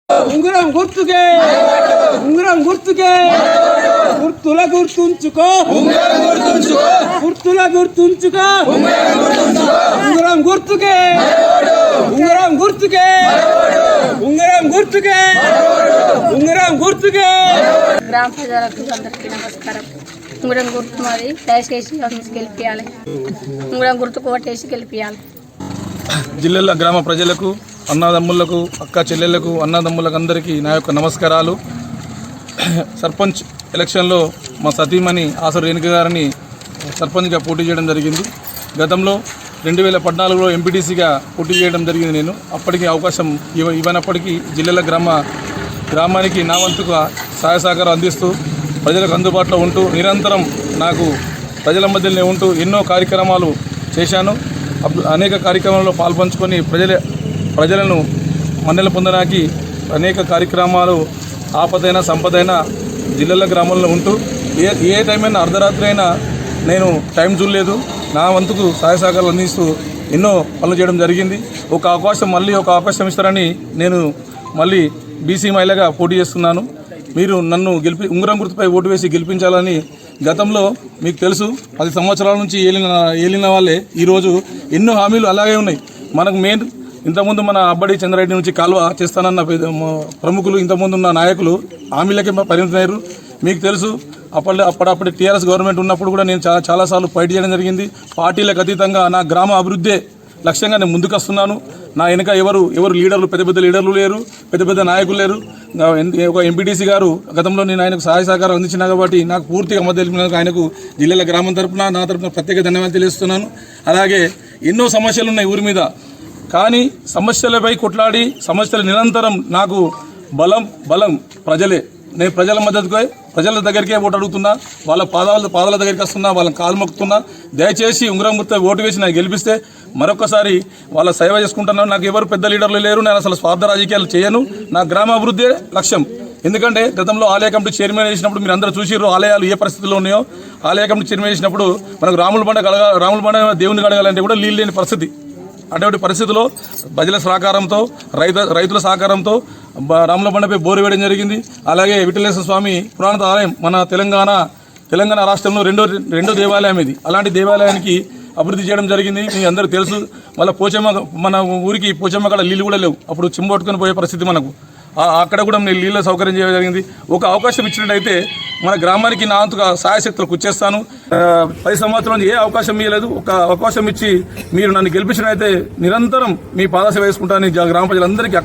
ఉంగరం గుర్తుకే ఉంగరం గుర్తుకే గుర్తుల గుర్తుంచుకో గుర్తుల గుర్తుంచుకో ఉంగరం గుర్తుకే ఉంగరం గుర్తుకే ఉంగరం గుర్తుకే ఉంగరం గుర్తుకే. గ్రామ ప్రజలకు అందరికీ నమస్కారం. ఉంగరం గుర్తు మరి దయచేసి గెలిపియాలి. ఉంగరం గుర్తుకు ఓటేసి గెలిపియాలి. జిల్లాల గ్రామ ప్రజలకు, అన్నదమ్ములకు, అక్క చెల్లెళ్లకు, అన్నదమ్ములకు అందరికీ నా యొక్క నమస్కారాలు. సర్పంచ్ ఎలక్షన్లో మా సతీమణి ఆసరు రేణుక గారిని సర్పంచ్గా పోటీ చేయడం జరిగింది. గతంలో 2014లో ఎంపీటీసీగా పోటీ చేయడం జరిగింది. నేను అప్పటికి అవకాశం ఇవ్వనప్పటికీ జిల్లాల గ్రామానికి నా వంతుగా సహాయ సహకారం అందిస్తూ ప్రజలకు అందుబాటులో ఉంటూ నిరంతరం నాకు ప్రజల మధ్యలోనే ఉంటూ ఎన్నో కార్యక్రమాలు చేశాను. అనేక కార్యక్రమాల్లో పాల్పంచుకొని ప్రజలను మన్నెల పొందడానికి అనేక కార్యక్రమాలు ఆపదైనా సంపదైనా జిల్లాల గ్రామంలో ఉంటూ ఏ టైం అయినా అర్ధరాత్రి అయినా నేను టైం చూడలేదు. నా వంతుకు సహాయ సహకారాలు అందిస్తూ ఎన్నో పనులు చేయడం జరిగింది. ఒక అవకాశం ఇస్తారని నేను మళ్ళీ బీసీ మహిళగా పోటీ చేస్తున్నాను. మీరు నన్ను ఉంగరం గుర్తుపై ఓటు వేసి గెలిపించాలని గతంలో మీకు తెలుసు 10 సంవత్సరాల నుంచి ఏలిన వాళ్ళే ఈరోజు ఎన్నో హామీలు అలాగే ఉన్నాయి. మనకు మెయిన్ ఇంతకుముందు మన అబ్బడి చంద్రారెడ్డి నుంచి కాలువ చేస్తానన్న ప్రముఖులు, ఇంతకుముందు ఉన్న నాయకులు హామీలకే పరిమితమయ్యారు. మీకు తెలుసు అప్పుడప్పుడు టీఆర్ఎస్ గవర్నమెంట్ ఉన్నప్పుడు కూడా నేను చాలాసార్లు ఫైట్ చేయడం జరిగింది. పార్టీలకు అతీతంగా నా గ్రామ అభివృద్ధే లక్ష్యంగా నేను ముందుకు వస్తున్నాను. నా వెనక ఎవరు లీడర్లు, పెద్ద లీడర్లు లేరు, పెద్ద నాయకులు లేరు. ఒక ఎంపీటీసీ గారు గతంలో నేను ఆయనకు సహాయ సహకారం అందించిన కాబట్టి నాకు పూర్తిగా మద్దతు తెలిపినందుకు ఆయనకు జిల్లాల గ్రామం తరఫున, నా తరఫున ప్రత్యేక ధన్యవాదాలు తెలియజేస్తున్నాను. అలాగే ఎన్నో సమస్యలు ఉన్నాయి ఊరి మీద, కానీ సమస్యలపై కొట్లాడి సమస్యలు నిరంతరం నాకు బలం ప్రజలే. నేను ప్రజల మద్దతుకై ప్రజల దగ్గరికే ఓటు అడుగుతున్నా, వాళ్ళ పాదాల దగ్గరికి వస్తున్నా, వాళ్ళని కాలు మొక్కుతున్నా. దయచేసి ఉంగరం గుర్తు ఓటు వేసి నాకు గెలిపిస్తే మరొకసారి వాళ్ళ సేవ చేసుకుంటున్నాను. నాకు ఎవరు పెద్ద లీడర్లు లేరు, నేను అసలు స్వార్థ రాజకీయాలు చేయను. నా గ్రామ అభివృద్ధి లక్ష్యం. ఎందుకంటే గతంలో ఆలయ కమిటీ చైర్మన్ చేసినప్పుడు మీరు అందరూ చూసిర్రు ఆలయాలు ఏ పరిస్థితుల్లో ఉన్నాయో. ఆలయ కమిటీ చైర్మన్ చేసినప్పుడు మనకు రాముల బండ దేవుని కడగాలంటే కూడా నీళ్ళు లేని పరిస్థితి. అటువంటి పరిస్థితుల్లో ప్రజల సహకారంతో, రైతుల సహకారంతో రాముల బండపై బోరు వేయడం జరిగింది. అలాగే విఠలేశ్వర స్వామి పురాణ ఆలయం మన తెలంగాణ రాష్ట్రంలో రెండో దేవాలయం ఇది. అలాంటి దేవాలయానికి అభివృద్ధి చేయడం జరిగింది. మీ అందరూ తెలుసు. మళ్ళీ మన ఊరికి పోచమ్మ కాడ నీళ్ళు కూడా లేవు. అప్పుడు చెంబొట్టుకొని పోయే పరిస్థితి మనకు. అక్కడ కూడా నేను నీళ్ళ సౌకర్యం చేయడం జరిగింది. ఒక అవకాశం ఇచ్చినట్టయితే మన గ్రామానికి నా అంతగా సాయశక్తులకు వచ్చేస్తాను. 10 సంవత్సరాలు ఏ అవకాశం ఇవ్వలేదు. ఒక అవకాశం ఇచ్చి మీరు నన్ను గెలిపించినట్టయితే నిరంతరం మీ పాదసేవ వేసుకుంటానని గ్రామ ప్రజలందరికీ